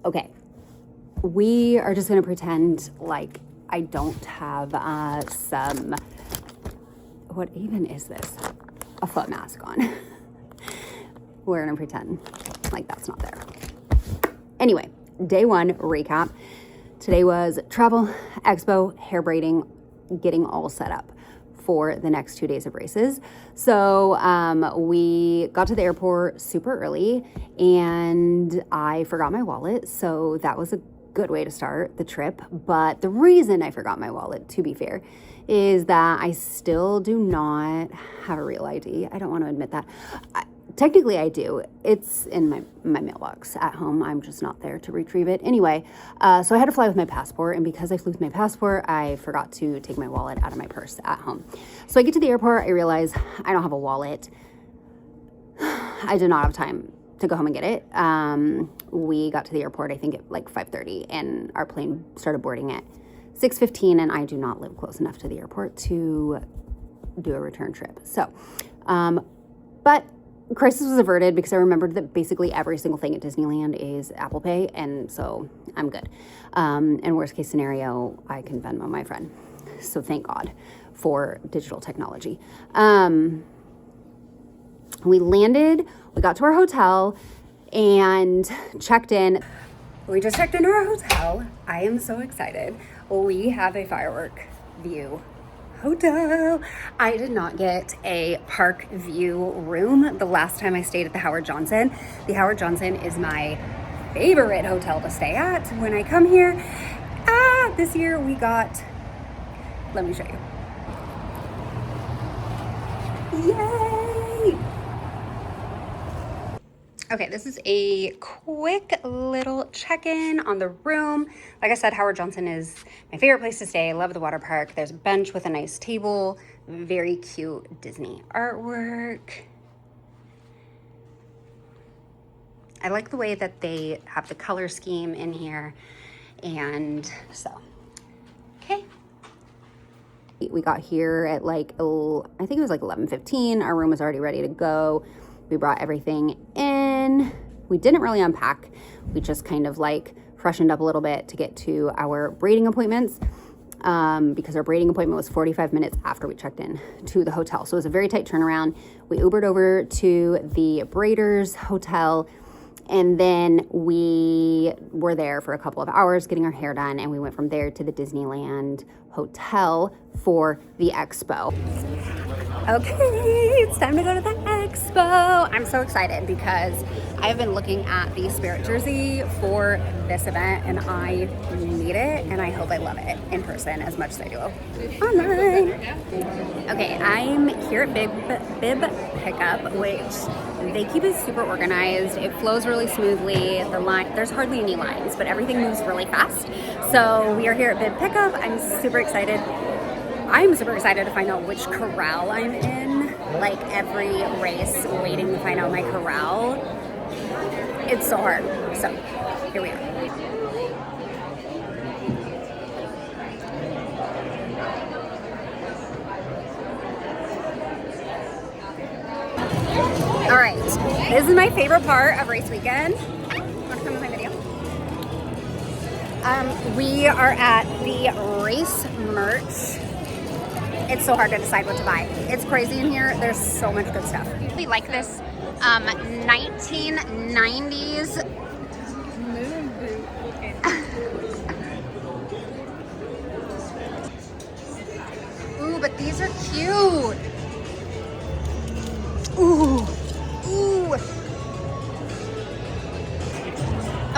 Okay, we are just gonna pretend like I don't have some, what even is this? A foot mask on. We're gonna pretend like that's not there. Anyway, day one recap. Today was travel, expo, hair braiding, getting all set up for the next 2 days of races. So we got to the airport super early and I forgot my wallet. So that was a good way to start the trip. But the reason I forgot my wallet, to be fair, is that I still do not have a real ID. I don't want to admit that. Technically I do. It's in my mailbox at home. I'm just not there to retrieve it. Anyway, so I had to fly with my passport, and because I flew with my passport, I forgot to take my wallet out of my purse at home. So I get to the airport, I realize I don't have a wallet. I did not have time to go home and get it. We got to the airport, I think at like 5:30, and our plane started boarding at 6:15, and I do not live close enough to the airport to do a return trip. So, but crisis was averted because I remembered that basically every single thing at Disneyland is Apple Pay, and so I'm good. And worst case scenario, I can Venmo my friend. So thank God for digital technology. We landed, we got to our hotel and checked in. We just checked into our hotel. I am so excited. We have a firework view hotel. I did not get a park view room the last time I stayed at the Howard Johnson. The Howard Johnson is my favorite hotel to stay at when I come here. This year we got, let me show you. Yay! Okay, this is a quick little check-in on the room. Like I said, Howard Johnson is my favorite place to stay. I love the water park. There's a bench with a nice table, very cute Disney artwork. I like the way that they have the color scheme in here. And so, okay. We got here at like, I think it was like 11:15. Our room was already ready to go. We brought everything in. We didn't really unpack. We just kind of like freshened up a little bit to get to our braiding appointments because our braiding appointment was 45 minutes after we checked in to the hotel. So it was a very tight turnaround. We Ubered over to the Braiders Hotel, and then we were there for a couple of hours getting our hair done, and we went from there to the Disneyland Hotel for the expo. Okay, it's time to go to the expo. I'm so excited because I've been looking at the Spirit jersey for this event and I need it, and I hope I love it in person as much as I do online. Okay, I'm here at Bib Pickup, which they keep it super organized. It flows really smoothly. There's hardly any lines, but everything moves really fast. So we are here at Bib Pickup. I'm super excited to find out which corral I'm in. Like every race, waiting to find out my corral. It's so hard. So here we are. All right, this is my favorite part of race weekend. Want to come to my video? We are at the race merch. It's so hard to decide what to buy. It's crazy in here. There's so much good stuff. We like this 1990s moon boot looking. Ooh, but these are cute. Ooh. Ooh.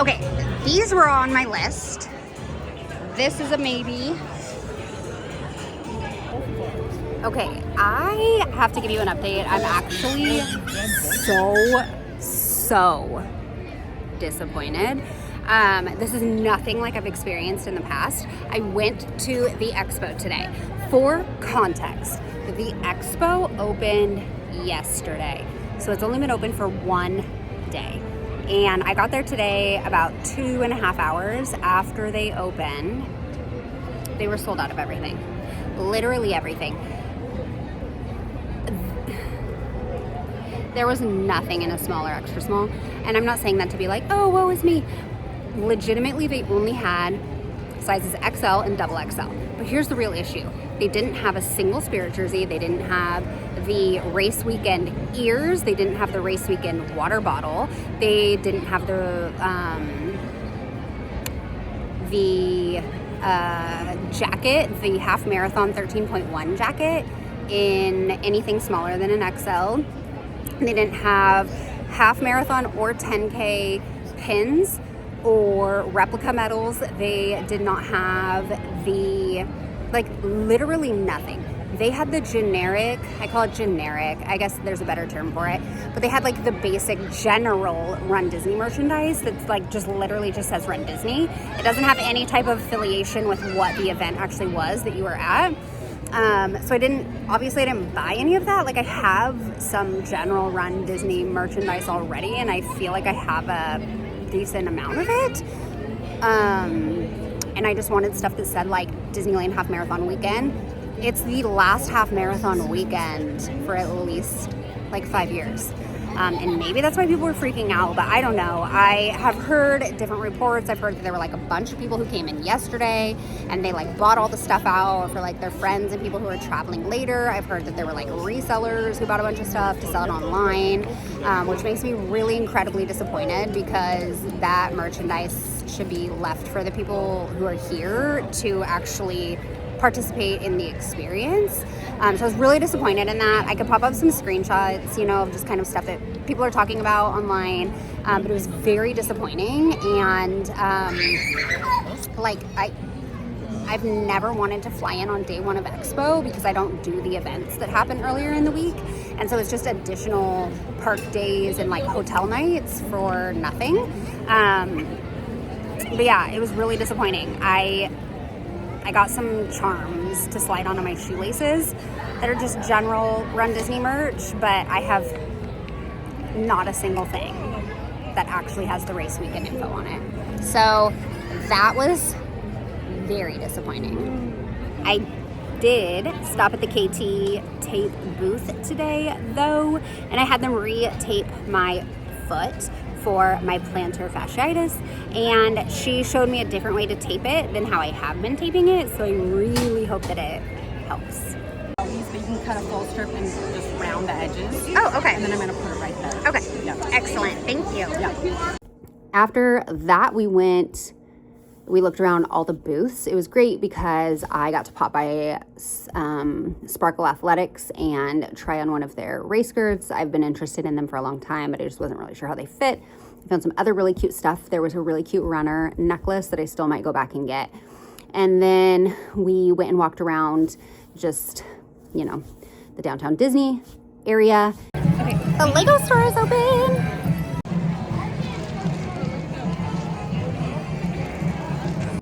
Okay, these were on my list. This is a maybe. Okay, I have to give you an update. I'm actually so disappointed. This is nothing like I've experienced in the past. I went to the expo today. For context, the expo opened yesterday, so it's only been open for one day. And I got there today about 2.5 hours after they opened. They were sold out of everything, literally everything. There was nothing in a small or extra small. And I'm not saying that to be like, oh, woe is me. legitimately, they only had sizes XL and double XL. But here's the real issue. They didn't have a single Spirit jersey. They didn't have the race weekend ears. They didn't have the race weekend water bottle. They didn't have the jacket, the Half Marathon 13.1 jacket in anything smaller than an XL. They didn't have Half Marathon or 10K pins or replica medals. They did not have literally nothing. They had the generic, I call it generic, I guess there's a better term for it, but they had like the basic general Run Disney merchandise that's like just literally just says Run Disney. It doesn't have any type of affiliation with what the event actually was that you were at. So I didn't buy any of that. Like I have some general Run Disney merchandise already, and I feel like I have a decent amount of it. And I just wanted stuff that said like Disneyland Half Marathon Weekend. It's the last half marathon weekend for at least like 5 years. And maybe that's why people were freaking out, but I don't know. I have heard different reports. I've heard that there were like a bunch of people who came in yesterday and they like bought all the stuff out for like their friends and people who are traveling later. I've heard that there were like resellers who bought a bunch of stuff to sell it online, which makes me really incredibly disappointed because that merchandise should be left for the people who are here to actually participate in the experience. So I was really disappointed in that. I could pop up some screenshots, of just kind of stuff that people are talking about online, but it was very disappointing. And I've never wanted to fly in on day one of Expo because I don't do the events that happen earlier in the week. And so it's just additional park days and like hotel nights for nothing. But yeah, it was really disappointing. I got some charms to slide onto my shoelaces that are just general Run Disney merch, but I have not a single thing that actually has the race weekend info on it. So that was very disappointing. I did stop at the KT tape booth today though, and I had them re-tape my foot for my plantar fasciitis, and she showed me a different way to tape it than how I have been taping it, so I really hope that it helps. But you can cut a full strip and just round the edges. Oh, okay. And then I'm going to put it right there. Okay. Yep. Excellent. Thank you. Yeah. After that, we looked around all the booths. It was great because I got to pop by Sparkle Athletics and try on one of their race skirts. I've been interested in them for a long time, but I just wasn't really sure how they fit. I found some other really cute stuff. There was a really cute runner necklace that I still might go back and get. And then we went and walked around just, the downtown Disney area. Okay. The Lego store is open.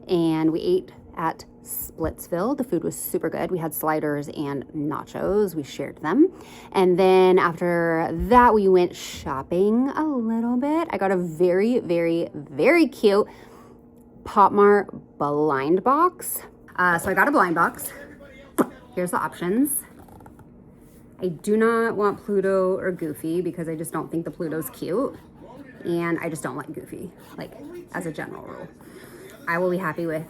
And we ate at Splitsville. The food was super good. We had sliders and nachos. We shared them. And then after that, we went shopping a little bit. I got a very, very, very cute Pop Mart blind box. So I got a blind box. Here's the options. I do not want Pluto or Goofy because I just don't think the Pluto's cute. And I just don't like Goofy, as a general rule. I will be happy with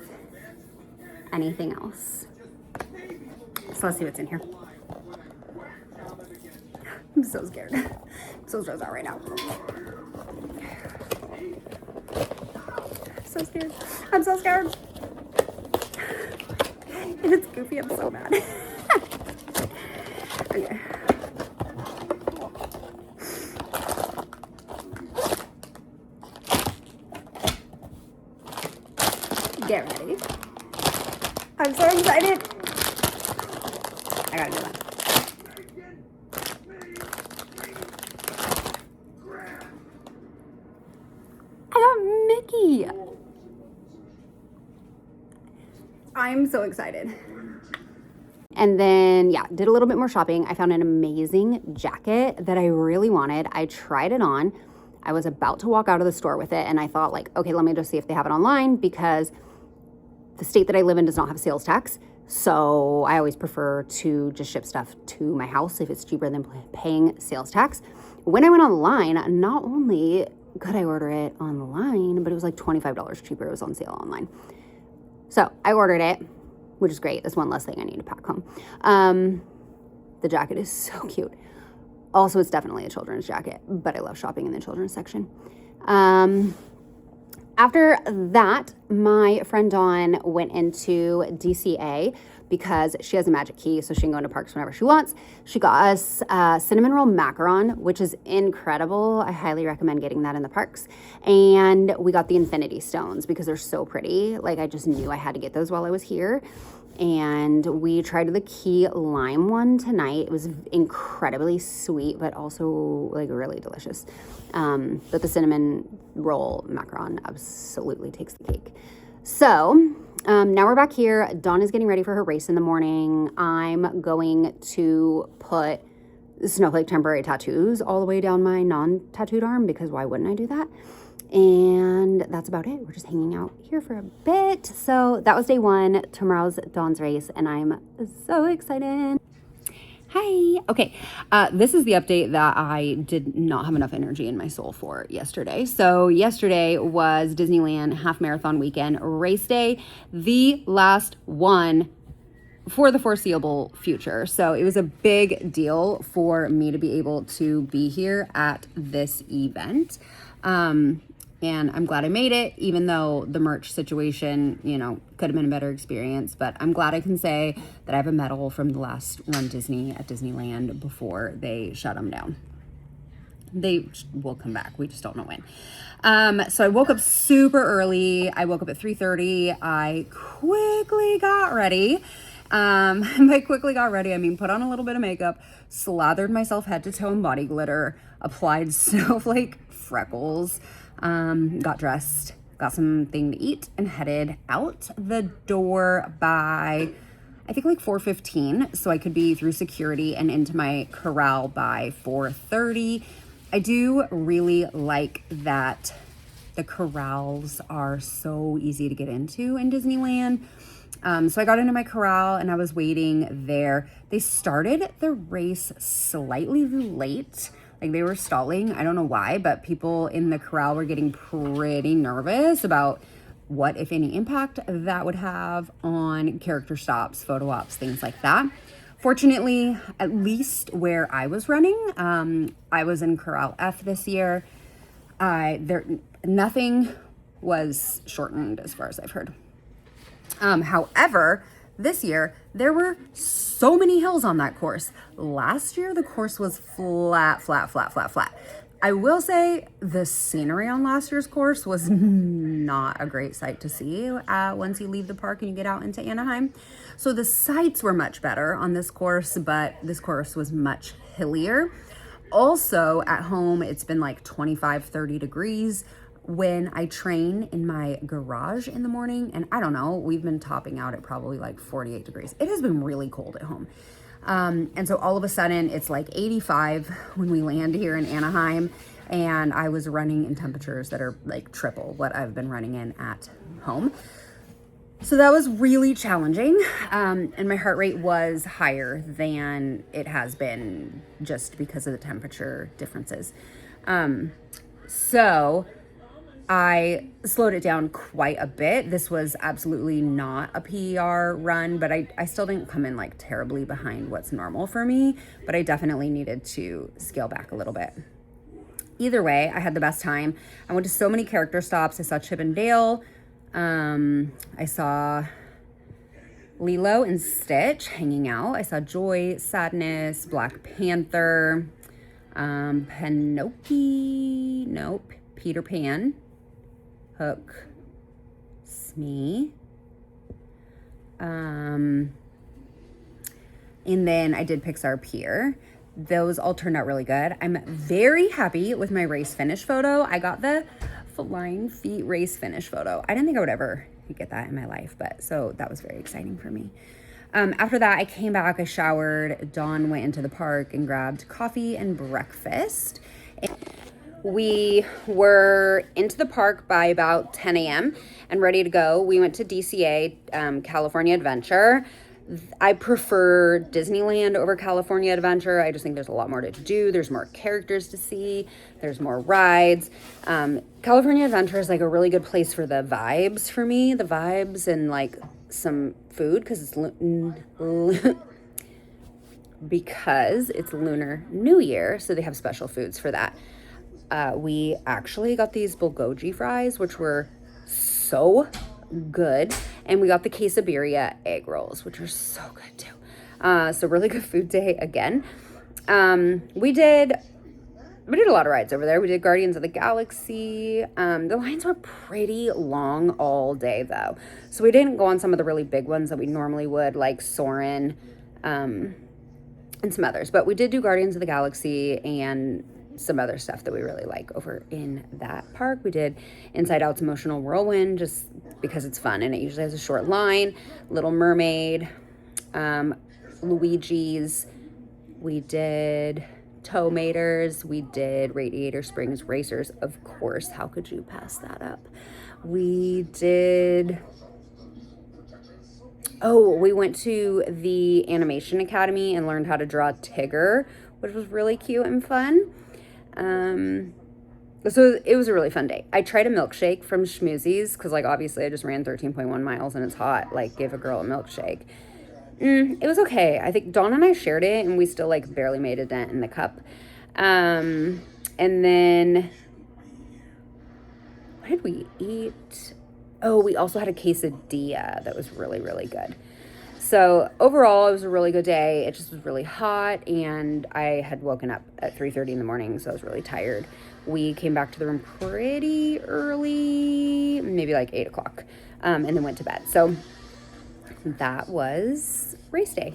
anything else. So let's see what's in here. I'm so scared. I'm so stressed out right now. I'm so scared. I'm so scared. If it's Goofy, I'm so mad. Okay. Get ready. I'm so excited. I gotta do that. I got Mickey. I'm so excited. And then, did a little bit more shopping. I found an amazing jacket that I really wanted. I tried it on. I was about to walk out of the store with it, and I thought, okay, let me just see if they have it online, because the state that I live in does not have sales tax. So I always prefer to just ship stuff to my house if it's cheaper than paying sales tax. When I went online, not only could I order it online? But it was like $25 cheaper. It was on sale online. So I ordered it, which is great. That's one less thing I need to pack home. The jacket is so cute. Also, it's definitely a children's jacket, but I love shopping in the children's section. After that, my friend Dawn went into DCA because she has a magic key, so she can go into parks whenever she wants. She got us cinnamon roll macaron, which is incredible. I highly recommend getting that in the parks. And we got the infinity stones because they're so pretty. Like, I just knew I had to get those while I was here. And we tried the key lime one tonight. It was incredibly sweet, but also like really delicious. But the cinnamon roll macaron absolutely takes the cake. So now we're back here. Dawn is getting ready for her race in the morning. I'm going to put snowflake temporary tattoos all the way down my non-tattooed arm because why wouldn't I do that? And that's about it. We're just hanging out here for a bit. So that was day one. Tomorrow's Dawn's race, and I'm so excited. Hi. Okay. This is the update that I did not have enough energy in my soul for yesterday. So yesterday was Disneyland Half Marathon Weekend race day, the last one for the foreseeable future. So it was a big deal for me to be able to be here at this event. And I'm glad I made it, even though the merch situation, you know, could have been a better experience. But I'm glad I can say that I have a medal from the last RunDisney at Disneyland before they shut them down. They will come back. We just don't know when. So I woke up super early. I woke up at 3:30. I quickly got ready. By quickly got ready, I mean put on a little bit of makeup, slathered myself head to toe in body glitter, applied snowflake freckles, got dressed, got something to eat, and headed out the door by, I think, like 4:15, so I could be through security and into my corral by 4:30. I do really like that the corrals are so easy to get into in Disneyland. So I got into my corral and I was waiting there. They started the race slightly late. Like, they were stalling. I don't know why, but people in the corral were getting pretty nervous about what, if any, impact that would have on character stops, photo ops, things like that. Fortunately, at least where I was running, I was in Corral F this year. Nothing was shortened as far as I've heard. However, this year, there were so many hills on that course. Last year, the course was flat. I will say the scenery on last year's course was not a great sight to see once you leave the park and you get out into Anaheim. So the sights were much better on this course, but this course was much hillier. Also, at home, it's been like 25, 30 degrees. When I train in my garage in the morning, and I don't know, we've been topping out at probably like 48 degrees. It has been really cold at home. And so all of a sudden it's like 85 when we land here in Anaheim, and I was running in temperatures that are like triple what I've been running in at home. So that was really challenging. And my heart rate was higher than it has been just because of the temperature differences. So I slowed it down quite a bit. This was absolutely not a PER run, but I still didn't come in like terribly behind what's normal for me, but I definitely needed to scale back a little bit. Either way, I had the best time. I went to so many character stops. I saw Chip and Dale. I saw Lilo and Stitch hanging out. I saw Joy, Sadness, Black Panther, Peter Pan, Hook, Smee, and then I did Pixar Pier. Those all turned out really good. I'm very happy with my race finish photo. I got the Flying Feet race finish photo. I didn't think I would ever get that in my life, but so that was very exciting for me. After that, I came back, I showered. Dawn went into the park and grabbed coffee and breakfast. We were into the park by about 10 a.m. and ready to go. We went to DCA, California Adventure. I prefer Disneyland over California Adventure. I just think there's a lot more to do. There's more characters to see. There's more rides. California Adventure is like a really good place for the vibes for me. The vibes and like some food because it's Lunar New Year. So they have special foods for that. We actually got these bulgogi fries, which were so good, and we got the quesadilla egg rolls, which are so good too. So really good food day again. We did a lot of rides over there. We did Guardians of the Galaxy. The lines were pretty long all day though, so we didn't go on some of the really big ones that we normally would, like Soarin', and some others, but we did do Guardians of the Galaxy and some other stuff that we really like over in that park. We did Inside Out's Emotional Whirlwind just because it's fun and it usually has a short line. Little Mermaid, Luigi's. We did Tow Maters. We did Radiator Springs Racers. Of course, how could you pass that up? We did... Oh, we went to the Animation Academy and learned how to draw Tigger, which was really cute and fun. So it was a really fun day. I tried a milkshake from Schmoozies because, like, obviously I just ran 13.1 miles and it's hot. Like, give a girl a milkshake. It was okay. I think Dawn and I shared it and we still, like, barely made a dent in the cup. And then what did we eat? Oh, we also had a quesadilla that was really, really good. So overall, it was a really good day. It just was really hot, and I had woken up at 3:30 in the morning, so I was really tired. We came back to the room pretty early, maybe like 8 o'clock, and then went to bed. So that was race day.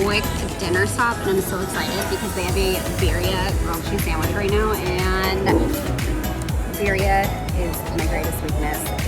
Quick dinner stop, and I'm so excited because they have a Bariatric grilled cheese sandwich right now, and Bariatric is my greatest weakness.